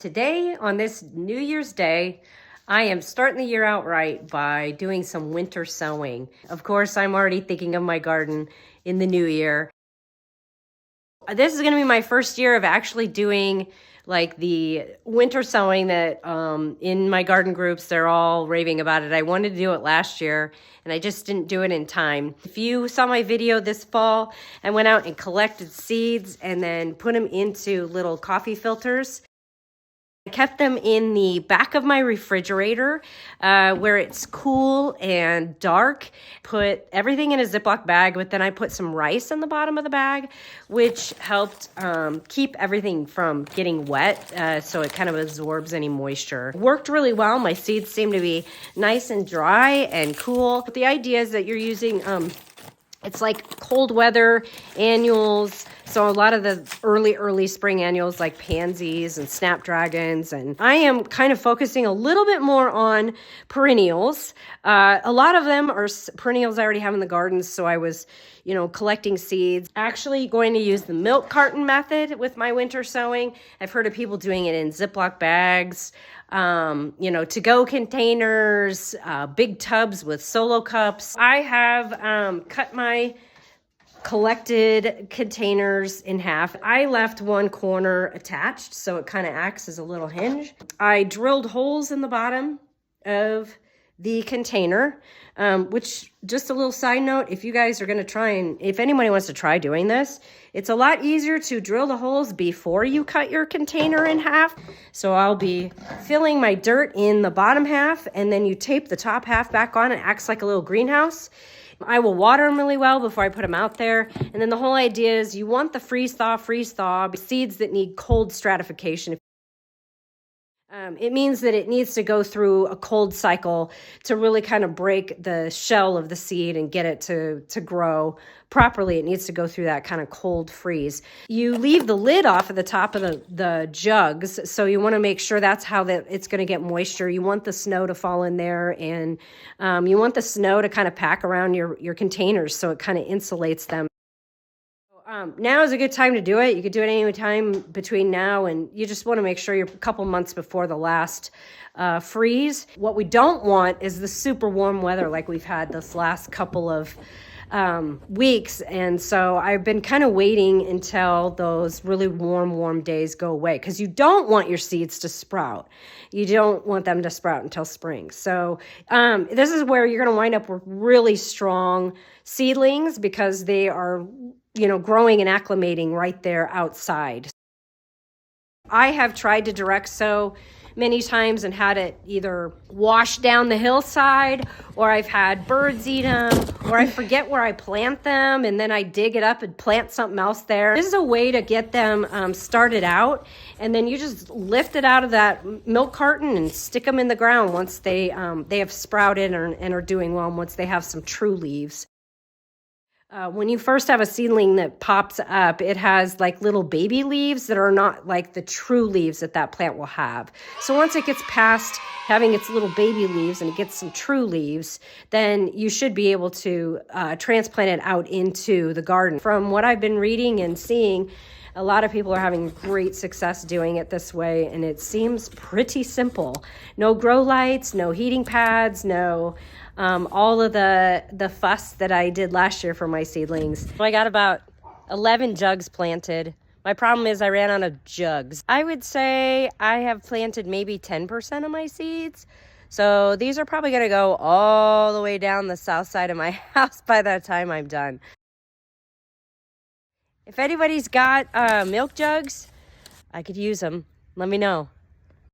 Today, on this New Year's Day, I am starting the year out right by doing some winter sowing. Of course, I'm already thinking of my garden in the new year. This is going to be my first year of actually doing like the winter sowing that in my garden groups, they're all raving about it. I wanted to do it last year and I just didn't do it in time. If you saw my video this fall, I went out and collected seeds and then put them into little coffee filters. I kept them in the back of my refrigerator where it's cool and dark. Put everything in a Ziploc bag, but then I put some rice in the bottom of the bag, which helped keep everything from getting wet, so it kind of absorbs any moisture. Worked really well. My seeds seem to be nice and dry and cool. But the idea is that you're using it's like cold weather annuals. So a lot of the early spring annuals like pansies and snapdragons. And I am kind of focusing a little bit more on perennials. A lot of them are perennials I already have in the garden. So I was, collecting seeds. Actually going to use the milk carton method with my winter sowing. I've heard of people doing it in Ziploc bags, to-go containers, big tubs with solo cups. I have cut my collected containers in half. I left one corner attached, so it kind of acts as a little hinge. I drilled holes in the bottom of the container, which, just a little side note, if you guys are going to try and, if anybody wants to try doing this, it's a lot easier to drill the holes before you cut your container in half. So I'll be filling my dirt in the bottom half, and then you tape the top half back on. It acts like a little greenhouse. I will water them really well before I put them out there. And then the whole idea is you want the freeze-thaw seeds that need cold stratification. It means that it needs to go through a cold cycle to really kind of break the shell of the seed and get it to grow properly. It needs to go through that kind of cold freeze. You leave the lid off at the top of the jugs, so you want to make sure that's how it's going to get moisture. You want the snow to fall in there, and you want the snow to kind of pack around your containers so it kind of insulates them. Now is a good time to do it. You could do it any time between now and you just want to make sure you're a couple months before the last freeze. What we don't want is the super warm weather like we've had this last couple of weeks. And so I've been kind of waiting until those really warm days go away, because you don't want your seeds to sprout. You don't want them to sprout until spring. So this is where you're going to wind up with really strong seedlings, because they are growing and acclimating right there outside. I have tried to direct sow many times and had it either wash down the hillside, or I've had birds eat them, or I forget where I plant them and then I dig it up and plant something else there. This is a way to get them started out, and then you just lift it out of that milk carton and stick them in the ground once they have sprouted and are doing well, and once they have some true leaves. When you first have a seedling that pops up, it has like little baby leaves that are not like the true leaves that plant will have. So once it gets past having its little baby leaves and it gets some true leaves, then you should be able to transplant it out into the garden. From what I've been reading and seeing, a lot of people are having great success doing it this way, and it seems pretty simple. No grow lights, no heating pads, no all of the fuss that I did last year for my seedlings. I got about 11 jugs planted. My problem is I ran out of jugs. I would say I have planted maybe 10% of my seeds. So these are probably going to go all the way down the south side of my house by the time I'm done. If anybody's got milk jugs, I could use them. Let me know.